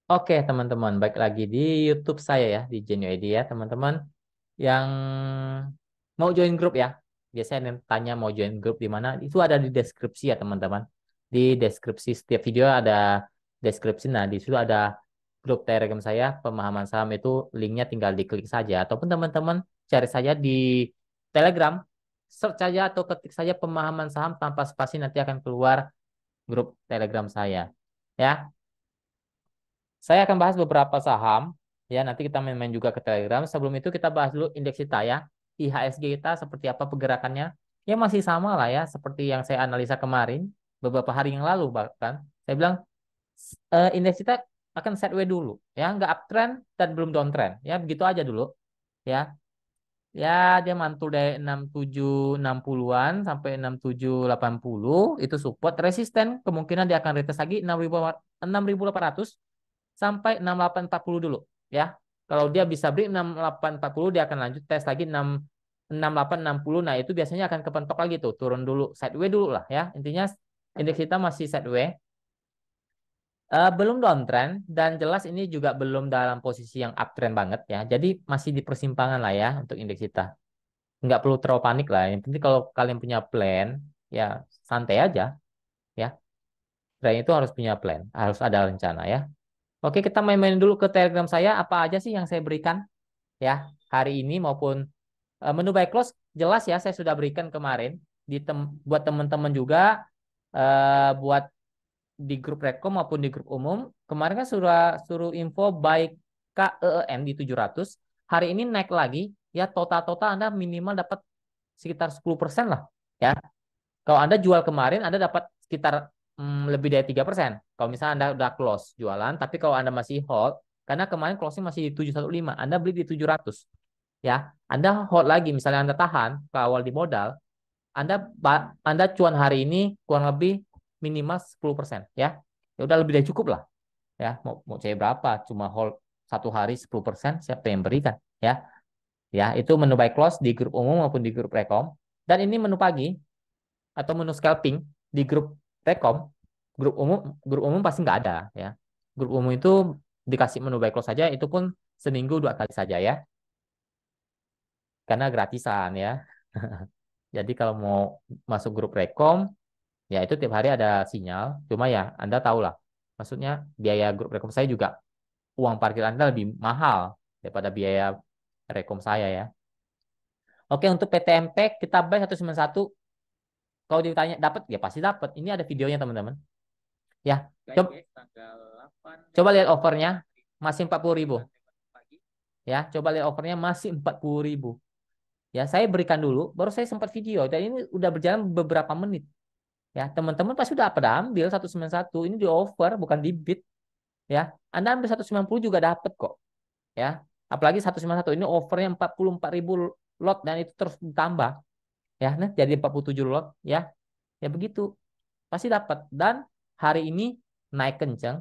Oke, teman-teman, baik lagi di YouTube saya ya, di Genio ID ya, teman-teman yang mau join grup ya. Biasanya yang tanya mau join grup di mana, itu ada di deskripsi ya, teman-teman. Di deskripsi setiap video ada deskripsi. Nah, di situ ada grup Telegram saya, pemahaman saham itu linknya tinggal diklik saja. Ataupun teman-teman cari saja di Telegram, search saja atau ketik saja pemahaman saham tanpa spasi nanti akan keluar grup Telegram saya. Ya, saya akan bahas beberapa saham. Ya, nanti kita main-main juga ke Telegram. Sebelum itu kita bahas dulu indeks kita ya. IHSG kita seperti apa pergerakannya. Ya masih sama lah ya, seperti yang saya analisa kemarin, beberapa hari yang lalu bahkan. Saya bilang indeks kita akan sideways dulu. Ya, nggak uptrend dan belum downtrend. Ya, begitu aja dulu. Ya, ya dia mantul dari 6760-an sampai 6780 itu support resisten, kemungkinan dia akan retest lagi 6.800 sampai 6840 dulu ya. Kalau dia bisa break 6840 dia akan lanjut tes lagi 6860. Nah, itu biasanya akan kepentok lagi tuh, turun dulu, sideways dulu lah ya. Intinya indeks kita masih sideways, belum downtrend dan jelas ini juga belum dalam posisi yang uptrend banget ya. Jadi masih di persimpangan lah ya untuk indeks kita. Nggak perlu terlalu panik lah. Yang penting kalau kalian punya plan ya santai aja ya. Plan itu harus punya plan, harus ada rencana ya. Oke, kita main-main dulu ke Telegram saya. Apa aja sih yang saya berikan ya hari ini maupun menu buy close jelas ya saya sudah berikan kemarin buat teman-teman juga, buat di grup Rekom maupun di grup umum. Kemarin kan sudah suruh info buy KEEN di 700. Hari ini naik lagi ya, total-total Anda minimal dapat sekitar 10% lah ya. Kalau Anda jual kemarin, Anda dapat sekitar lebih dari 3%. Kalau misalnya Anda udah close jualan, tapi kalau Anda masih hold, karena kemarin closing masih di 715, Anda beli di 700. Ya, Anda hold lagi, misalnya Anda tahan ke awal di modal, Anda cuan hari ini kurang lebih minimal 10% ya. Ya udah lebih dari cukup lah ya. Mau saya berapa? Cuma hold satu hari 10%, siapa yang berikan ya? Ya, itu menu buy close di grup umum maupun di grup rekom. Dan ini menu pagi atau menu scalping di grup Rekom, grup umum pasti nggak ada ya. Grup umum itu dikasih menu buy close saja, itu pun seminggu 2 kali saja ya, karena gratisan ya. Jadi kalau mau masuk grup Rekom, ya itu tiap hari ada sinyal. Cuma ya Anda tahu lah, maksudnya biaya grup Rekom saya juga, uang parkir Anda lebih mahal daripada biaya Rekom saya ya. Oke, untuk PTMP kita buy 191. Kalau ditanya dapat, ya pasti dapat. Ini ada videonya teman-teman. Ya, coba, coba lihat offernya masih 40.000. Ya, coba lihat offernya masih 40.000. Ya, saya berikan dulu, baru saya sempat video. Dan ini udah berjalan beberapa menit. Ya, teman-teman pasti udah pada ambil 191. Ini di offer, bukan di bid. Ya, Anda ambil 190 juga dapat kok. Ya, apalagi 191 ini offernya 44.000 lot dan itu terus ditambah. Ya, nah jadi 47 lot. Ya, ya begitu. Pasti dapat. Dan hari ini naik kenceng.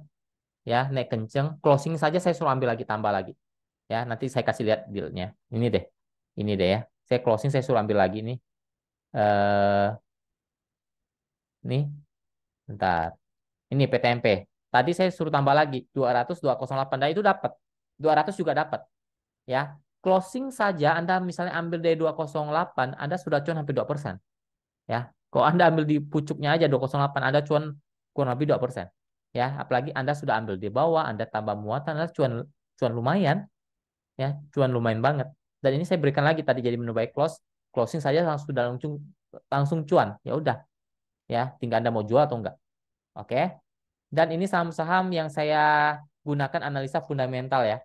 Ya, naik kenceng. Closing saja saya suruh ambil lagi, tambah lagi. Ya, nanti saya kasih lihat dealnya. Ini deh. Ini deh ya. Saya closing saya suruh ambil lagi nih. Eh nih, bentar. Ini PTMP. Tadi saya suruh tambah lagi 200 208 dan itu dapat. 200 juga dapat, ya. Closing saja Anda misalnya ambil dari 208, Anda sudah cuan hampir 2%, ya. Kalau Anda ambil di pucuknya aja 208, Anda cuan kurang lebih 2%. Ya, apalagi Anda sudah ambil di bawah, Anda tambah muatan, Anda cuan cuan lumayan, ya, cuan lumayan banget. Dan ini saya berikan lagi tadi jadi menu buy close, closing saja langsung sudah langsung cuan. Ya udah, ya, tinggal Anda mau jual atau enggak. Oke. Dan ini saham-saham yang saya gunakan analisa fundamental ya.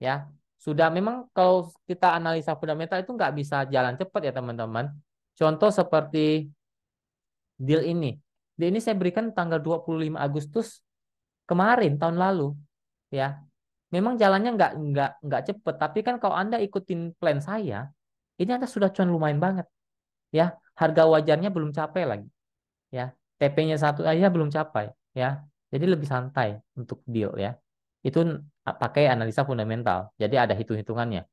Ya, sudah memang kalau kita analisa fundamental itu nggak bisa jalan cepat ya teman-teman. Contoh seperti deal ini. Deal ini saya berikan tanggal 25 Agustus kemarin tahun lalu, ya. Memang jalannya nggak cepet, tapi kan kalau Anda ikutin plan saya, ini Anda sudah cuan lumayan banget, ya. Harga wajarnya belum capai lagi, ya. TP-nya satu aja belum capai, ya. Jadi lebih santai untuk deal ya. Itu pakai analisa fundamental. Jadi ada hitung-hitungannya,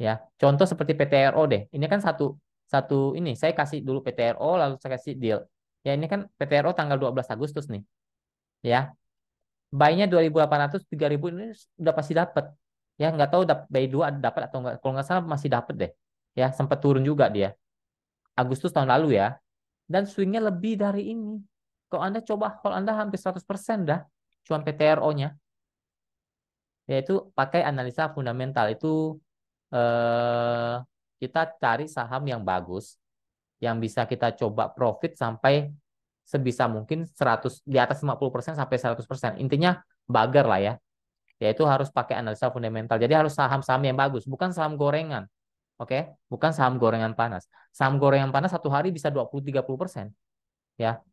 ya. Contoh seperti PTRO deh. Ini kan satu satu ini saya kasih dulu PTRO lalu saya kasih deal. Ya ini kan PTRO tanggal 12 Agustus nih, ya. Buy-nya 2.800, 3.000 ini udah pasti dapat. Ya, nggak tahu buy 2 dapat atau nggak. Kalau nggak salah masih dapat deh. Ya, sempat turun juga dia. Agustus tahun lalu ya. Dan swingnya lebih dari ini. Kalau Anda coba hold, Anda hampir 100% dah. Cuan PTRO-nya. Yaitu pakai analisa fundamental. Itu eh, kita cari saham yang bagus. Yang bisa kita coba profit sampai sebisa mungkin 100, di atas 50% sampai 100%. Intinya bager lah ya. Yaitu harus pakai analisa fundamental. Jadi harus saham-saham yang bagus, bukan saham gorengan. Oke, bukan saham gorengan panas. Saham gorengan panas satu hari bisa 20-30%. Ya,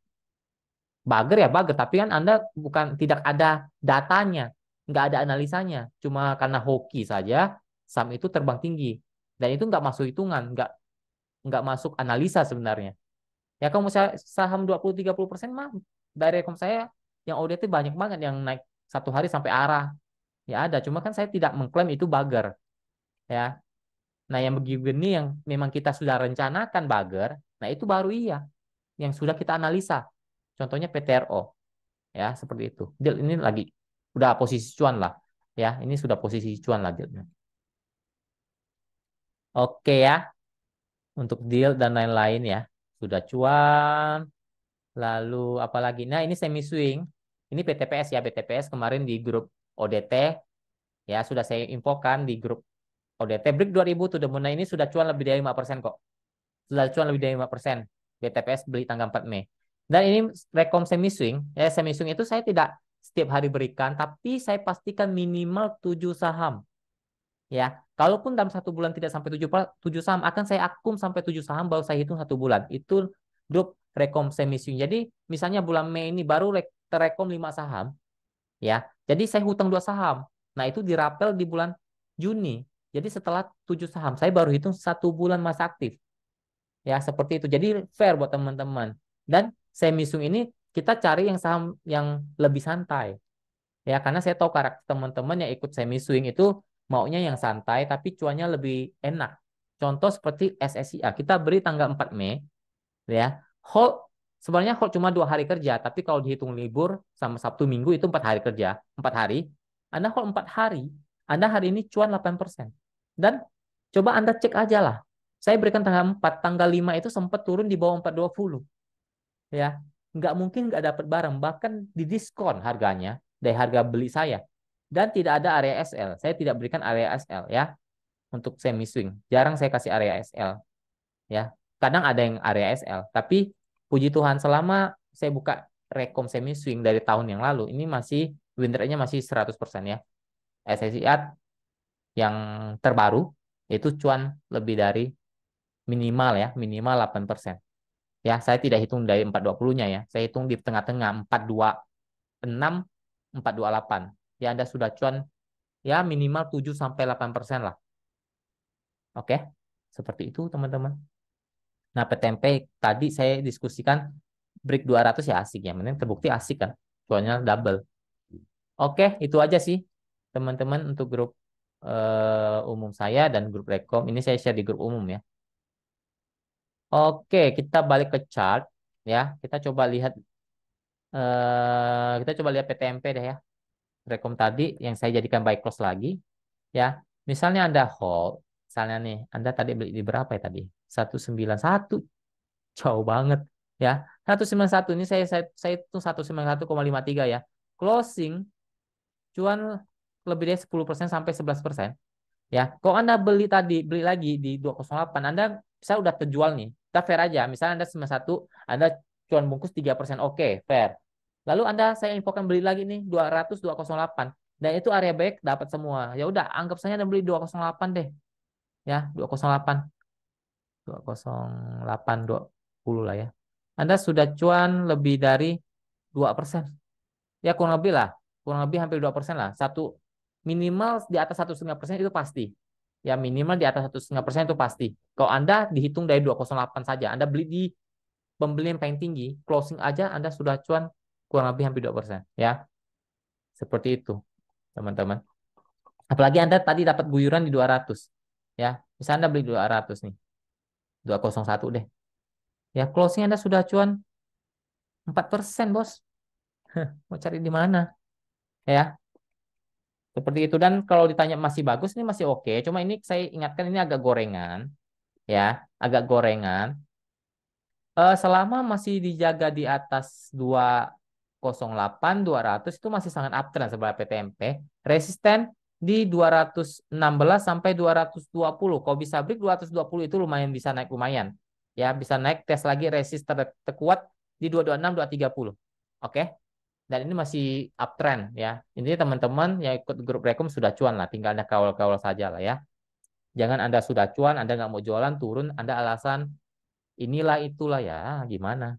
bager ya bager. Tapi kan Anda bukan tidak ada datanya, nggak ada analisanya. Cuma karena hoki saja saham itu terbang tinggi. Dan itu nggak masuk hitungan, nggak masuk analisa sebenarnya. Ya kalau misalnya saham 20-30% mah dari rekom saya yang ODT banyak banget yang naik satu hari sampai arah. Ya ada, cuma kan saya tidak mengklaim itu bugger, ya. Nah, yang begini yang memang kita sudah rencanakan bugger, nah itu baru iya, yang sudah kita analisa. Contohnya PTRO, ya seperti itu. Deal ini lagi udah posisi cuan lah, ya. Ini sudah posisi cuan lah dealnya. Oke ya, untuk deal dan lain-lain ya, sudah cuan. Lalu apalagi? Nah, ini semi swing. Ini BTPS ya, BTPS kemarin di grup ODT ya sudah saya infokan di grup ODT Break 2000 tuh Demuna ini sudah cuan lebih dari 5% kok. Sudah cuan lebih dari 5%. BTPS beli tanggal 4 Mei. Dan ini rekom semi swing. Ya, semi swing itu saya tidak setiap hari berikan, tapi saya pastikan minimal 7 saham. Ya, kalaupun dalam satu bulan tidak sampai 7 saham, akan saya akum sampai 7 saham, baru saya hitung satu bulan. Itu grup rekom semi swing. Jadi, misalnya bulan Mei ini baru terekom 5 saham, ya. Jadi saya hutang 2 saham. Nah, itu dirapel di bulan Juni. Jadi setelah 7 saham, saya baru hitung satu bulan masa aktif. Ya, seperti itu. Jadi fair buat teman-teman. Dan semisung ini kita cari yang saham yang lebih santai. Ya, karena saya tahu karakter teman-teman yang ikut semi swing itu maunya yang santai tapi cuannya lebih enak. Contoh seperti SSIA, kita beri tanggal 4 Mei, ya. Hold sebenarnya hold cuma 2 hari kerja, tapi kalau dihitung libur sama Sabtu Minggu itu 4 hari kerja, 4 hari. Anda hold 4 hari, Anda hari ini cuan 8%. Dan coba Anda cek aja lah. Saya berikan tanggal 4, tanggal 5 itu sempat turun di bawah 420, ya. Nggak mungkin nggak dapat barang, bahkan didiskon harganya dari harga beli saya. Dan tidak ada area SL. Saya tidak berikan area SL ya untuk semi swing. Jarang saya kasih area SL ya. Kadang ada yang area SL, tapi puji Tuhan selama saya buka rekom semi swing dari tahun yang lalu, ini masih win rate-nya masih 100% ya. SSIA yang terbaru itu cuan lebih dari minimal ya, minimal 8%. Ya, saya tidak hitung dari 420-nya ya. Saya hitung di tengah-tengah 426, 428. Ya, Anda sudah cuan ya minimal 7 sampai 8% lah. Oke. Seperti itu, teman-teman. Nah, PTMP tadi saya diskusikan break 200 ya asik ya. Mending terbukti asik kan. Cuannya double. Oke, itu aja sih teman-teman untuk grup umum saya dan grup Rekom. Ini saya share di grup umum ya. Oke, kita balik ke chart ya. Kita coba lihat PTMP deh ya. Rekom tadi yang saya jadikan buy close lagi ya. Misalnya Anda hold, misalnya nih, Anda tadi beli di berapa ya tadi? 191, jauh banget ya. 191 ini saya hitung 191,53 ya. Closing cuan lebih dari 10% sampai 11%. Ya, kalau Anda beli tadi, beli lagi di 208, Anda bisa udah terjual nih. Kita fair aja. Misalnya Anda 91, Anda cuan bungkus 3%. Oke, fair. Lalu Anda saya infokan beli lagi nih 200 208. Dan itu area baik dapat semua. Ya udah, anggap saja Anda beli 208 deh. Ya, 208. 208 20 lah ya. Anda sudah cuan lebih dari 2%. Ya kurang lebih lah. Kurang lebih hampir 2% lah. Minimal di atas 1,5% itu pasti. Ya minimal di atas 1,5% itu pasti. Kalau Anda dihitung dari 208 saja, Anda beli di pembelian paling tinggi, closing aja Anda sudah cuan kurang lebih hampir 2%. Ya, seperti itu, teman-teman. Apalagi Anda tadi dapat guyuran di 200. Ya, misalnya Anda beli 200 nih, 201 deh. Ya, closing Anda sudah cuan 4%, Bos. Mau cari di mana? Ya, seperti itu. Dan kalau ditanya masih bagus, ini masih oke. Cuma ini saya ingatkan ini agak gorengan, ya, agak gorengan. Selama masih dijaga di atas 208, 200 itu masih sangat uptrend sebelah PTMP. Resisten di 216 sampai 220. Kalau bisa break 220 itu lumayan bisa naik lumayan. Ya, bisa naik tes lagi resist terkuat di 226, 230. Oke. Dan ini masih uptrend ya. Intinya teman-teman yang ikut grup rekom sudah cuan lah, tinggal ada kawal-kawal saja lah ya. Jangan Anda sudah cuan, Anda nggak mau jualan turun, Anda alasan inilah itulah ya, gimana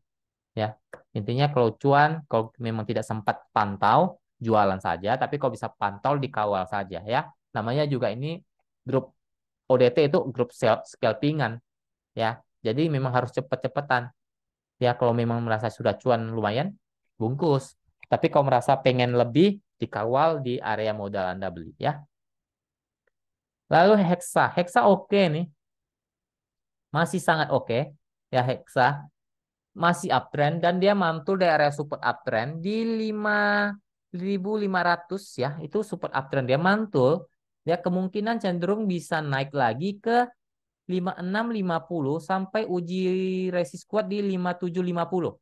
ya. Intinya kalau cuan, kalau memang tidak sempat pantau, jualan saja. Tapi kalau bisa pantau, dikawal saja ya. Namanya juga ini grup ODT itu grup scalpingan ya. Jadi memang harus cepet-cepetan. Ya kalau memang merasa sudah cuan lumayan, bungkus. Tapi kalau merasa pengen lebih, dikawal di area modal Anda beli ya. Lalu Hexa, Hexa oke nih, masih sangat oke ya Hexa. Masih uptrend dan dia mantul dari area support uptrend di 5.500 ya. Itu support uptrend dia mantul. Dia kemungkinan cenderung bisa naik lagi ke 5650 sampai uji resist kuat di 5750.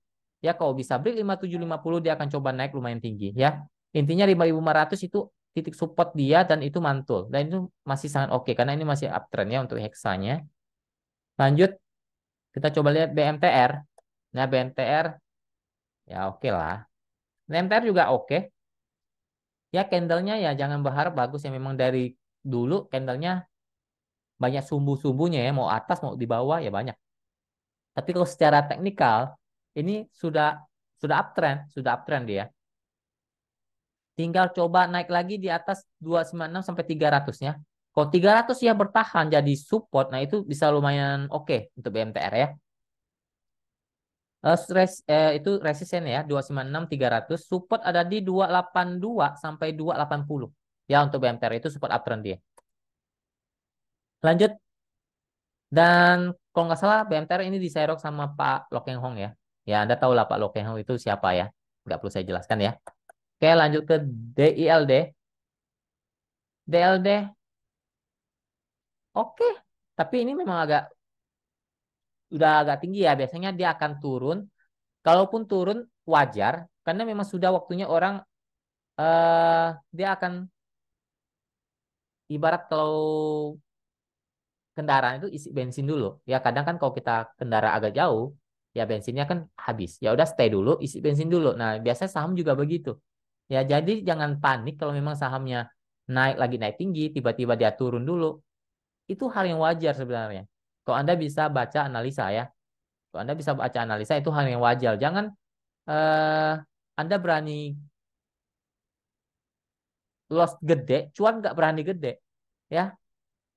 Ya kalau bisa break 5750 dia akan coba naik lumayan tinggi ya. Intinya 5.500 itu titik support dia dan itu mantul. Dan itu masih sangat oke karena ini masih uptrend ya untuk hexanya. Lanjut kita coba lihat BMTR. Nah, BMTR ya oke lah. BMTR juga oke. Ya candlenya ya jangan berharap bagus ya memang dari dulu candlenya banyak sumbu-sumbunya ya mau atas mau di bawah ya banyak. Tapi kalau secara teknikal ini sudah uptrend dia. Tinggal coba naik lagi di atas 296 sampai 300-nya. Kalau 300 ya bertahan jadi support, nah itu bisa lumayan oke untuk BMTR ya. Itu resisten ya 296 300, support ada di 282 sampai 280. Ya untuk BMTR itu support uptrend dia. Lanjut dan kalau nggak salah BMTR ini diserok sama Pak Lok Heng Hong ya. Ya Anda tahu lah Pak Lok Heng Hong itu siapa ya. Nggak perlu saya jelaskan ya. Oke lanjut ke DILD. DLD oke. Tapi ini memang udah agak tinggi ya. Biasanya dia akan turun. Kalaupun turun wajar karena memang sudah waktunya orang eh dia akan ibarat kalau kendaraan itu isi bensin dulu. Ya kadang kan kalau kita kendaraan agak jauh, ya bensinnya kan habis. Ya udah stay dulu, isi bensin dulu. Nah, biasanya saham juga begitu. Ya jadi jangan panik kalau memang sahamnya lagi naik tinggi, tiba-tiba dia turun dulu. Itu hal yang wajar sebenarnya. Kalau Anda bisa baca analisa ya. Kalau Anda bisa baca analisa itu hal yang wajar. Jangan eh Anda berani loss gede, cuan nggak berani gede. Ya,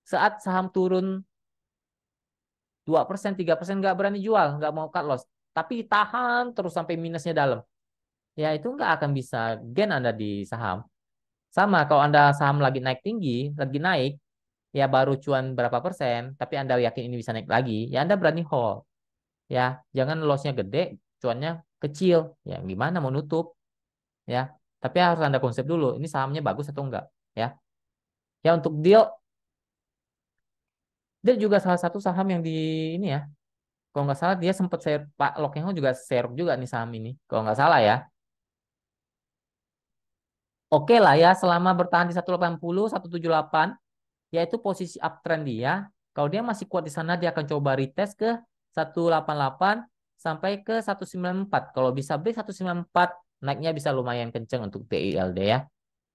saat saham turun 2%, 3% nggak berani jual, nggak mau cut loss. Tapi tahan terus sampai minusnya dalam. Ya itu nggak akan bisa gain Anda di saham. Sama kalau Anda saham lagi naik tinggi, lagi naik, ya baru cuan berapa persen, tapi Anda yakin ini bisa naik lagi, ya Anda berani hold. Ya, jangan lossnya gede, cuannya kecil. Ya gimana mau nutup? Ya, tapi harus Anda konsep dulu, ini sahamnya bagus atau enggak. Ya, ya untuk deal, dia juga salah satu saham yang di ini ya. Kalau nggak salah dia sempat share Pak Lokeng juga share juga nih saham ini. Kalau nggak salah ya. Oke lah ya selama bertahan di 180, 178 yaitu posisi uptrend dia. Kalau dia masih kuat di sana dia akan coba retest ke 188 sampai ke 194. Kalau bisa break 194 naiknya bisa lumayan kenceng untuk TILD ya.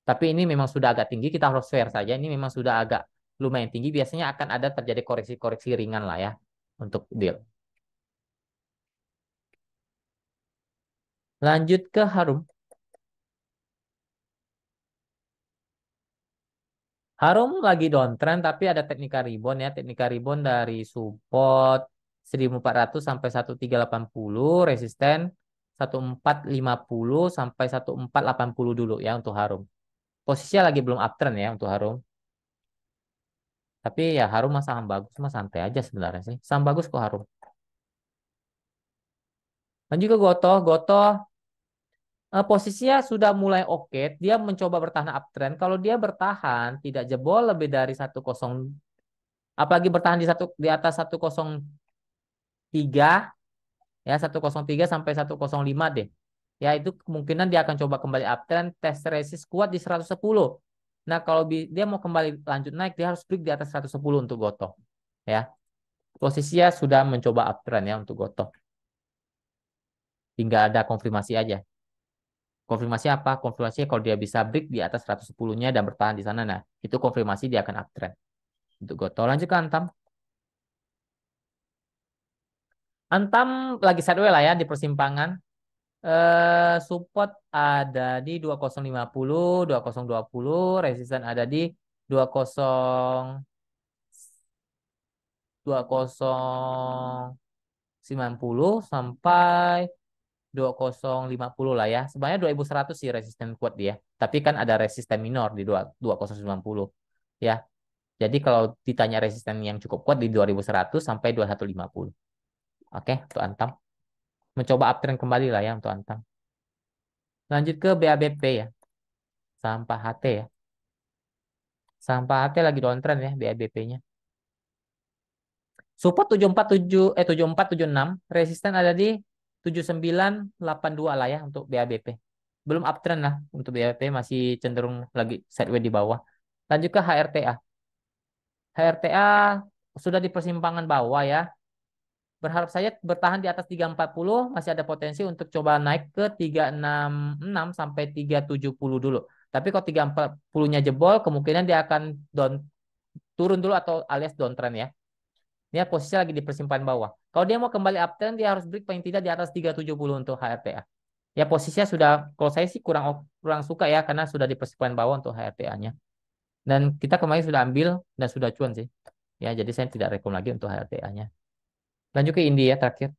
Tapi ini memang sudah agak tinggi kita harus fair saja. Ini memang sudah agak lumayan tinggi. Biasanya akan ada terjadi koreksi-koreksi ringan lah ya untuk deal. Lanjut ke Harum. Harum lagi downtrend tapi ada teknika rebound ya. Teknika rebound dari support 1400 sampai 1380, resisten 1450 sampai 1480 dulu ya untuk Harum. Posisinya lagi belum uptrend ya untuk Harum. Tapi ya Harum mah saham bagus mah santai aja sebenarnya sih. Saham bagus kok Harum. Dan juga Gotoh, Gotoh Posisinya sudah mulai oke, dia mencoba bertahan uptrend. Kalau dia bertahan tidak jebol lebih dari 1,0, apalagi bertahan di atas 1,03, ya 1,03 sampai 1,05 deh. Ya itu kemungkinan dia akan coba kembali uptrend, tes resist kuat di 110. Nah, kalau dia mau kembali lanjut naik, dia harus break di atas 110 untuk gotoh. Ya, posisinya sudah mencoba uptrend ya untuk gotoh. Tinggal ada konfirmasi aja. Konfirmasi apa? Konfirmasi kalau dia bisa break di atas 110-nya dan bertahan di sana. Nah, itu konfirmasi dia akan uptrend. Untuk gotoh. Lanjut ke Antam. Antam lagi sideways lah ya di persimpangan. Support ada di 2050, 2020, resisten ada di 2090 sampai 2050 lah ya. Sebenarnya 2100 sih resisten kuat dia. Tapi kan ada resisten minor di 2090 ya. Jadi kalau ditanya resisten yang cukup kuat di 2100 sampai 2150. Oke, untuk Antam. Mencoba uptrend kembali lah ya untuk Antam. Lanjut ke BABP ya. Sampai HT ya. Sampai HT lagi downtrend ya BABP-nya. Support 747 7476, resisten ada di 7982 lah ya untuk BABP. Belum uptrend lah untuk BABP, masih cenderung lagi sideways di bawah. Lanjut ke HRTA. HRTA sudah di persimpangan bawah ya. Berharap saya bertahan di atas 340, masih ada potensi untuk coba naik ke 366 sampai 370 dulu. Tapi kalau 340-nya jebol, kemungkinan dia akan turun dulu atau alias downtrend ya. Dia posisi lagi di persimpangan bawah. Kalau dia mau kembali uptrend, dia harus break paling tidak di atas 370 untuk HRTA. Ya posisinya sudah, kalau saya sih kurang kurang suka ya, karena sudah di persimpangan bawah untuk HRTA-nya. Dan kita kemarin sudah ambil dan sudah cuan sih. Ya, jadi saya tidak rekom lagi untuk HRTA-nya. Lanjut ke India terakhir.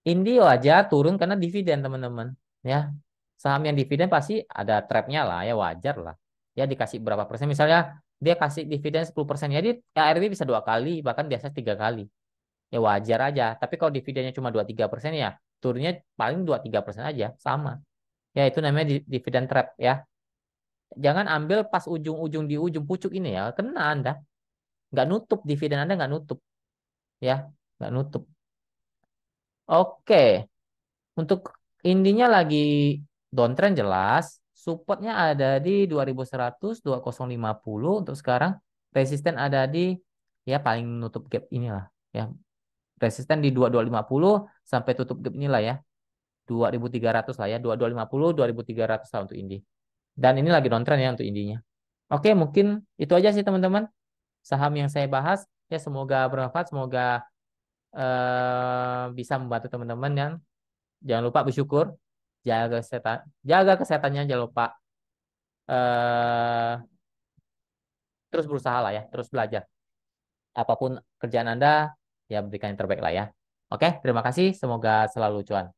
India wajar turun karena dividen teman-teman. Ya, saham yang dividen pasti ada trapnya lah, ya wajar lah. Ya dikasih berapa persen, misalnya dia kasih dividen 10%, jadi ARB bisa 2 kali, bahkan biasa 3 kali. Ya wajar aja. Tapi kalau dividennya cuma 2-3% ya turunnya paling 2-3% aja, sama. Ya itu namanya dividen trap ya. Jangan ambil pas ujung-ujung di ujung pucuk ini ya, kena Anda. Nggak nutup, dividen Anda nggak nutup ya, nggak nutup. Oke, untuk indinya lagi downtrend jelas. Supportnya ada di 2100, 2050 untuk sekarang. Resisten ada di ya paling nutup gap inilah ya. Resisten di 2250 sampai tutup gap inilah ya. 2300 lah ya. 2250, 2300 lah untuk Indi. Dan ini lagi downtrend ya untuk Indinya. Oke, mungkin itu aja sih teman-teman. Saham yang saya bahas. Ya semoga bermanfaat. Semoga bisa membantu teman-teman yang jangan lupa bersyukur. Jaga kesehatannya. Jangan lupa eh, terus berusaha lah ya. Terus belajar. Apapun kerjaan Anda, ya berikan yang terbaik lah ya. Oke, terima kasih. Semoga selalu cuan.